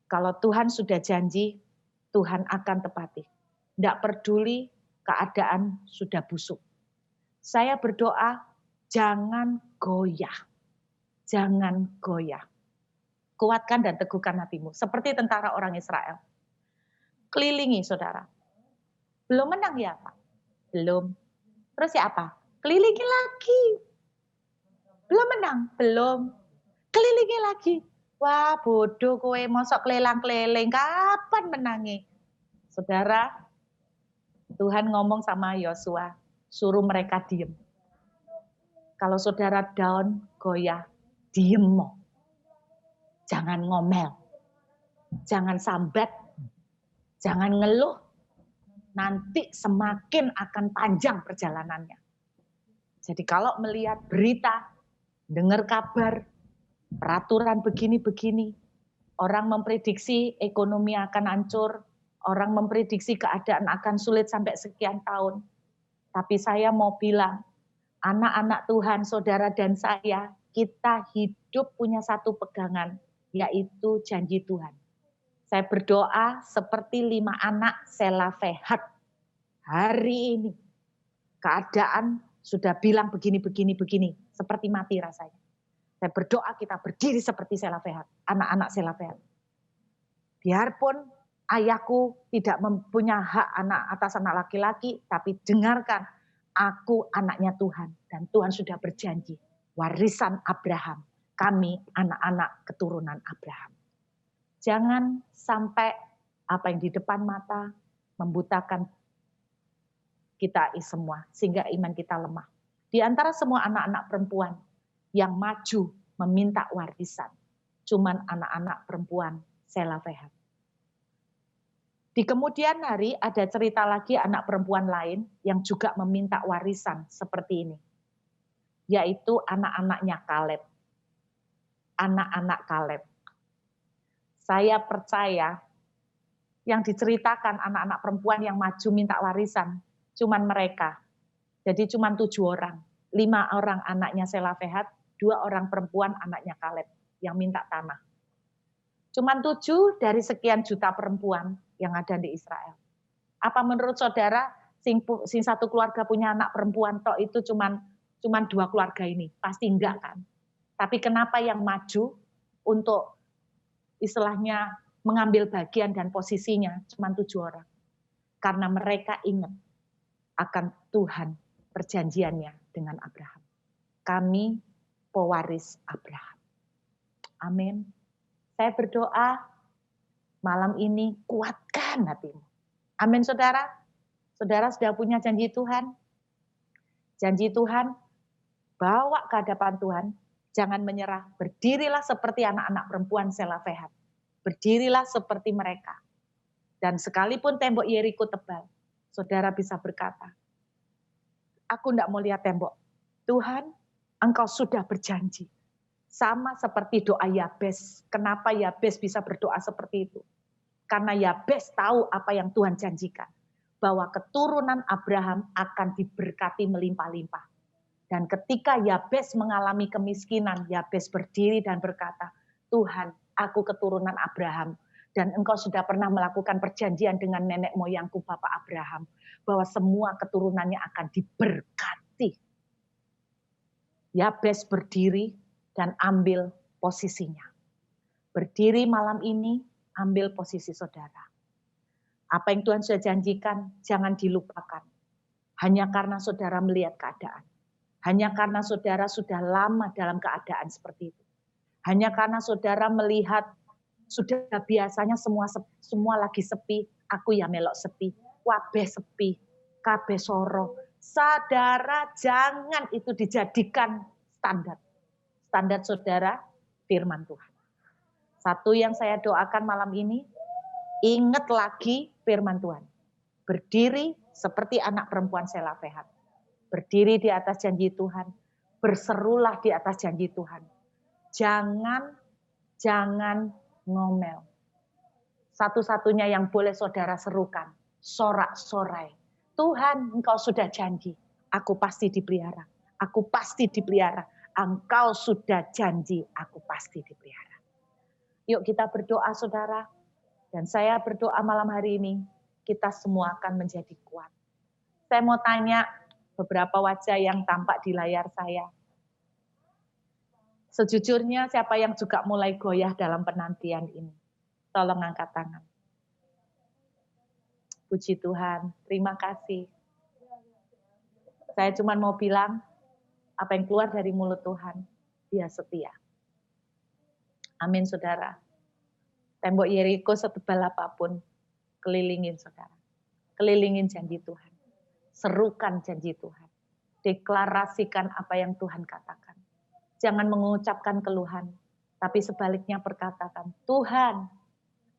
Kalau Tuhan sudah janji, Tuhan akan tepati. Tidak peduli keadaan sudah busuk. Saya berdoa, jangan goyah. Jangan goyah. Kuatkan dan teguhkan hatimu. Seperti tentara orang Israel. Kelilingi saudara. Belum menang ya Pak? Belum. Terus ya apa? Kelilingi lagi. Belum menang? Belum. Kelilingi lagi. Wah bodoh kowe mosok keliling-keliling. Kapan menangi? Saudara, Tuhan ngomong sama Yosua, suruh mereka diem. Kalau saudara down, goyah, diem. Jangan ngomel, jangan sambat, jangan ngeluh. Nanti semakin akan panjang perjalanannya. Jadi kalau melihat berita, dengar kabar, peraturan begini-begini, orang memprediksi ekonomi akan hancur, orang memprediksi keadaan akan sulit sampai sekian tahun. Tapi saya mau bilang, anak-anak Tuhan, saudara dan saya, kita hidup punya satu pegangan, yaitu janji Tuhan. Saya berdoa seperti 5 anak Selafehat. Hari ini, keadaan sudah bilang begini, seperti mati rasanya. Saya berdoa kita berdiri seperti Selafehat, anak-anak Selafehat. Biarpun ayahku tidak mempunyai hak anak atas anak laki-laki, tapi dengarkan, aku anaknya Tuhan. Dan Tuhan sudah berjanji, warisan Abraham, kami anak-anak keturunan Abraham. Jangan sampai apa yang di depan mata membutakan kita semua, sehingga iman kita lemah. Di antara semua anak-anak perempuan yang maju meminta warisan, cuman anak-anak perempuan Selafehat. Di kemudian hari ada cerita lagi anak perempuan lain yang juga meminta warisan seperti ini. Yaitu anak-anaknya Kaleb. Anak-anak Kaleb. Saya percaya yang diceritakan anak-anak perempuan yang maju minta warisan, cuman mereka. Jadi cuman 7 orang. 5 orang anaknya Selafehat, 2 orang perempuan anaknya Kaleb yang minta tanah. Cuman 7 dari sekian juta perempuan yang ada di Israel. Apa menurut saudara, sing satu keluarga punya anak perempuan toh itu cuman 2 keluarga ini? Pasti enggak kan? Tapi kenapa yang maju untuk istilahnya mengambil bagian dan posisinya cuman 7 orang? Karena mereka ingat akan Tuhan perjanjiannya dengan Abraham. Kami pewaris Abraham. Amin. Saya berdoa malam ini kuatkan hatimu. Amin saudara. Saudara sudah punya janji Tuhan. Janji Tuhan, bawa ke hadapan Tuhan. Jangan menyerah. Berdirilah seperti anak-anak perempuan Selafehat. Berdirilah seperti mereka. Dan sekalipun tembok Yeriko tebal, saudara bisa berkata, aku tidak mau lihat tembok. Tuhan, Engkau sudah berjanji. Sama seperti doa Yabes. Kenapa Yabes bisa berdoa seperti itu? Karena Yabes tahu apa yang Tuhan janjikan. Bahwa keturunan Abraham akan diberkati melimpah-limpah. Dan ketika Yabes mengalami kemiskinan, Yabes berdiri dan berkata, Tuhan, aku keturunan Abraham. Dan engkau sudah pernah melakukan perjanjian dengan nenek moyangku Bapak Abraham. Bahwa semua keturunannya akan diberkati. Yabes berdiri dan ambil posisinya. Berdiri malam ini, ambil posisi saudara. Apa yang Tuhan sudah janjikan, jangan dilupakan. Hanya karena saudara melihat keadaan. Hanya karena saudara sudah lama dalam keadaan seperti itu. Hanya karena saudara melihat, sudah biasanya semua lagi sepi, aku ya melok sepi, wabeh sepi, kabeh soro. Saudara, jangan itu dijadikan standar. Standar saudara, firman Tuhan. Satu yang saya doakan malam ini, ingat lagi firman Tuhan. Berdiri seperti anak perempuan Selafehat. Berdiri di atas janji Tuhan. Berserulah di atas janji Tuhan. Jangan ngomel. Satu-satunya yang boleh saudara serukan, sorak-sorai. Tuhan, engkau sudah janji, aku pasti dipelihara. Aku pasti dipelihara. Engkau sudah janji, aku pasti dipelihara. Yuk kita berdoa saudara. Dan saya berdoa malam hari ini, kita semua akan menjadi kuat. Saya mau tanya beberapa wajah yang tampak di layar saya. Sejujurnya siapa yang juga mulai goyah dalam penantian ini? Tolong angkat tangan. Puji Tuhan, terima kasih. Saya cuma mau bilang, apa yang keluar dari mulut Tuhan, Dia setia. Amin saudara. Tembok Yeriko setebal apapun, kelilingin saudara. Kelilingin janji Tuhan. Serukan janji Tuhan. Deklarasikan apa yang Tuhan katakan. Jangan mengucapkan keluhan, tapi sebaliknya perkatakan, Tuhan,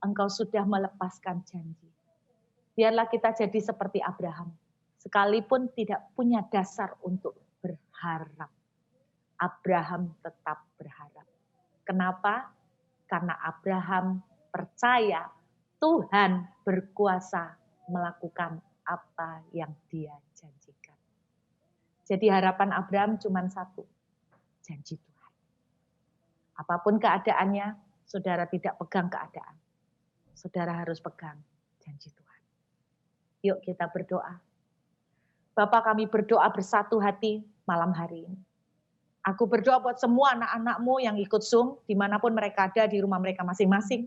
Engkau sudah melepaskan janji. Biarlah kita jadi seperti Abraham. Sekalipun tidak punya dasar untuk berharap. Abraham tetap berharap. Kenapa? Karena Abraham percaya Tuhan berkuasa melakukan apa yang Dia janjikan. Jadi harapan Abraham cuma satu, janji Tuhan. Apapun keadaannya, saudara tidak pegang keadaan. Saudara harus pegang janji Tuhan. Yuk kita berdoa. Bapak, kami berdoa bersatu hati malam hari ini. Aku berdoa buat semua anak-anakmu yang ikut Zoom, dimanapun mereka ada di rumah mereka masing-masing.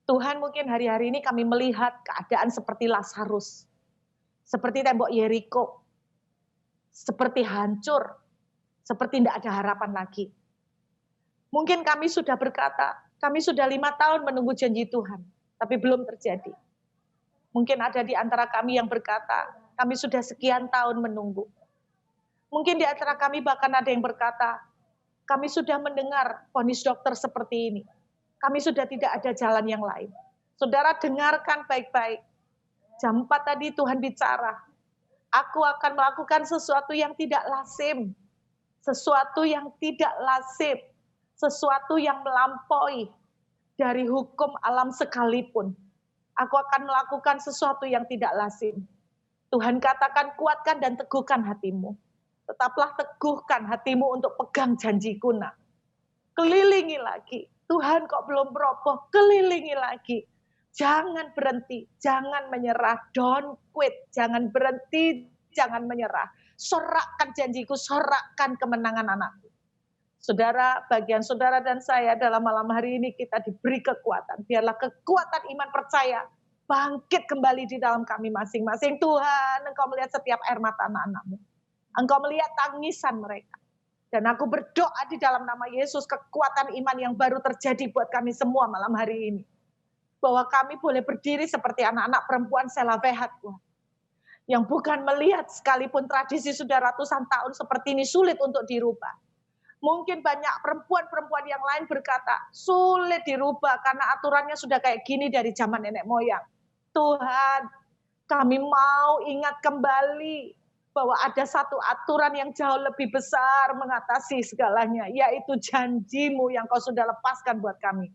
Tuhan, mungkin hari-hari ini kami melihat keadaan seperti Lazarus, seperti tembok Yeriko, seperti hancur, seperti tidak ada harapan lagi. Mungkin kami sudah berkata, kami sudah 5 tahun menunggu janji Tuhan, tapi belum terjadi. Mungkin ada di antara kami yang berkata, kami sudah sekian tahun menunggu. Mungkin di antara kami bahkan ada yang berkata, kami sudah mendengar vonis dokter seperti ini. Kami sudah tidak ada jalan yang lain. Saudara dengarkan baik-baik. Jam 4 tadi Tuhan bicara. Aku akan melakukan sesuatu yang tidak lazim. Sesuatu yang tidak lazim. Sesuatu yang melampaui dari hukum alam sekalipun. Aku akan melakukan sesuatu yang tidak lazim. Tuhan katakan, kuatkan dan teguhkan hatimu. Tetaplah teguhkan hatimu untuk pegang janjiku, nak. Kelilingi lagi. Tuhan kok belum beroboh, kelilingi lagi. Jangan berhenti, jangan menyerah. Don't quit, jangan berhenti, jangan menyerah. Sorakkan janjiku, sorakkan kemenangan anakku. Saudara, bagian saudara dan saya dalam malam hari ini kita diberi kekuatan. Biarlah kekuatan iman percaya bangkit kembali di dalam kami masing-masing. Tuhan, Engkau melihat setiap air mata anak-anakmu. Engkau melihat tangisan mereka. Dan aku berdoa di dalam nama Yesus, kekuatan iman yang baru terjadi buat kami semua malam hari ini. Bahwa kami boleh berdiri seperti anak-anak perempuan Selafehat, Tuhan. Yang bukan melihat sekalipun tradisi sudah ratusan tahun seperti ini sulit untuk dirubah. Mungkin banyak perempuan-perempuan yang lain berkata, sulit dirubah karena aturannya sudah kayak gini dari zaman nenek moyang. Tuhan, kami mau ingat kembali bahwa ada satu aturan yang jauh lebih besar mengatasi segalanya, yaitu janji-Mu yang Kau sudah lepaskan buat kami.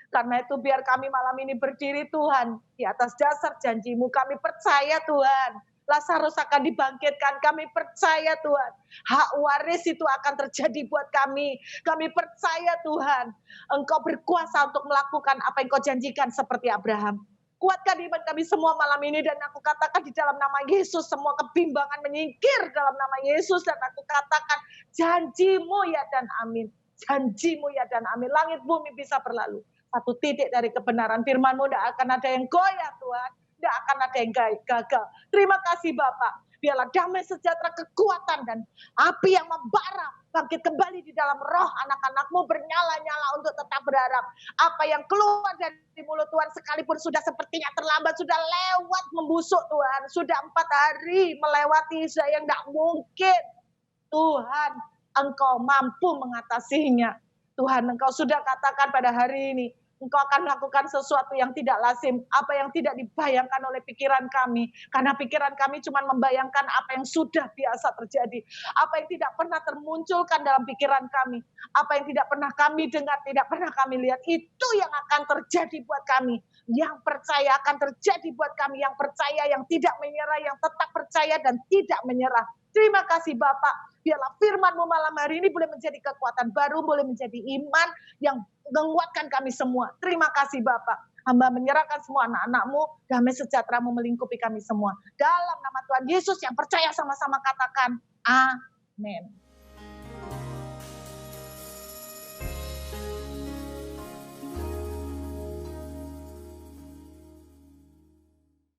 Karena itu biar kami malam ini berdiri Tuhan, di atas dasar janji-Mu, kami percaya Tuhan, Lazarus akan dibangkitkan, kami percaya Tuhan, hak waris itu akan terjadi buat kami. Kami percaya Tuhan, Engkau berkuasa untuk melakukan apa yang Kau janjikan seperti Abraham. Kuatkan iman kami semua malam ini, dan aku katakan di dalam nama Yesus, semua kebimbangan menyingkir dalam nama Yesus, dan aku katakan janji-Mu ya dan amin. Janji-Mu ya dan amin. Langit bumi bisa berlalu, satu titik dari kebenaran firman-Mu tidak akan ada yang goyah Tuhan, tidak akan ada yang gagal. Terima kasih Bapak. Biarlah damai sejahtera, kekuatan, dan api yang membara bangkit kembali di dalam roh anak-anak-Mu, bernyala-nyala untuk tetap berharap. Apa yang keluar dari mulut Tuhan sekalipun sudah sepertinya terlambat, sudah lewat membusuk Tuhan, sudah 4 hari melewati yang tidak mungkin. Tuhan, Engkau mampu mengatasinya. Tuhan, Engkau sudah katakan pada hari ini, Engkau akan melakukan sesuatu yang tidak lazim, apa yang tidak dibayangkan oleh pikiran kami. Karena pikiran kami cuma membayangkan apa yang sudah biasa terjadi. Apa yang tidak pernah termunculkan dalam pikiran kami. Apa yang tidak pernah kami dengar, tidak pernah kami lihat. Itu yang akan terjadi buat kami. Yang percaya akan terjadi buat kami. Yang percaya, yang tidak menyerah, yang tetap percaya dan tidak menyerah. Terima kasih Bapak. Biarlah firman-Mu malam hari ini boleh menjadi kekuatan baru, boleh menjadi iman yang menguatkan kami semua. Terima kasih Bapak. Hamba menyerahkan semua anak-anak-Mu, damai sejahtera-Mu melingkupi kami semua. Dalam nama Tuhan Yesus yang percaya sama-sama katakan, amin.